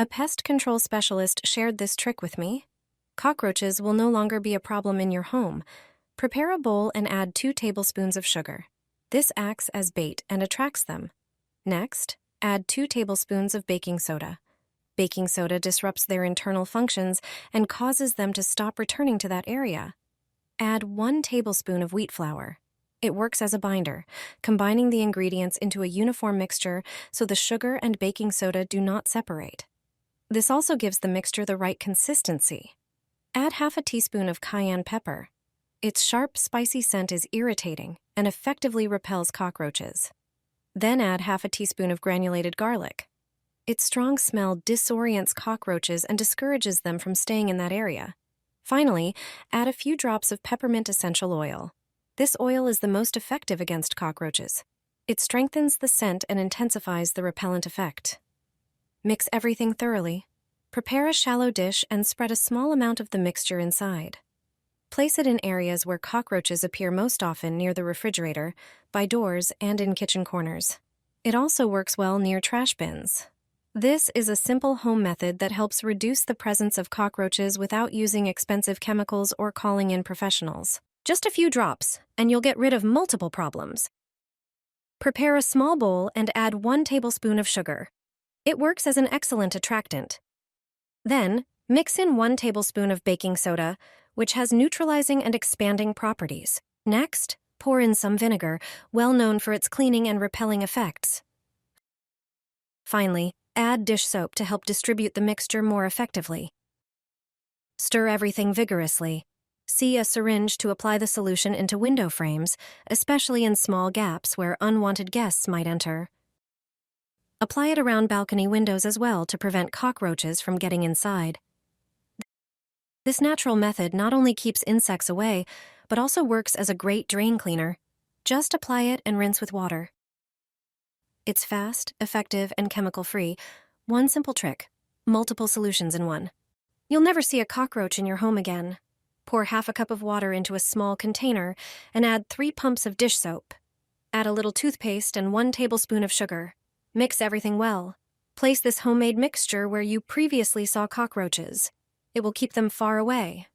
A pest control specialist shared this trick with me. Cockroaches will no longer be a problem in your home. Prepare a bowl and add 2 tablespoons of sugar. This acts as bait and attracts them. Next, add 2 tablespoons of baking soda. Baking soda disrupts their internal functions and causes them to stop returning to that area. Add 1 tablespoon of wheat flour. It works as a binder, combining the ingredients into a uniform mixture so the sugar and baking soda do not separate. This also gives the mixture the right consistency. Add half a teaspoon of cayenne pepper. Its sharp, spicy scent is irritating and effectively repels cockroaches. Then add half a teaspoon of granulated garlic. Its strong smell disorients cockroaches and discourages them from staying in that area. Finally, add a few drops of peppermint essential oil. This oil is the most effective against cockroaches. It strengthens the scent and intensifies the repellent effect. Mix everything thoroughly. Prepare a shallow dish and spread a small amount of the mixture inside. Place it in areas where cockroaches appear most often, near the refrigerator, by doors, and in kitchen corners. It also works well near trash bins. This is a simple home method that helps reduce the presence of cockroaches without using expensive chemicals or calling in professionals. Just a few drops, and you'll get rid of multiple problems. Prepare a small bowl and add 1 tablespoon of sugar. It works as an excellent attractant. Then, mix in 1 tablespoon of baking soda, which has neutralizing and expanding properties. Next, pour in some vinegar, well known for its cleaning and repelling effects. Finally, add dish soap to help distribute the mixture more effectively. Stir everything vigorously. See a syringe to apply the solution into window frames, especially in small gaps where unwanted guests might enter. Apply it around balcony windows as well to prevent cockroaches from getting inside. This natural method not only keeps insects away, but also works as a great drain cleaner. Just apply it and rinse with water. It's fast, effective, and chemical-free. One simple trick, multiple solutions in one. You'll never see a cockroach in your home again. Pour half a cup of water into a small container and add 3 pumps of dish soap. Add a little toothpaste and 1 tablespoon of sugar. Mix everything well. Place this homemade mixture where you previously saw cockroaches. It will keep them far away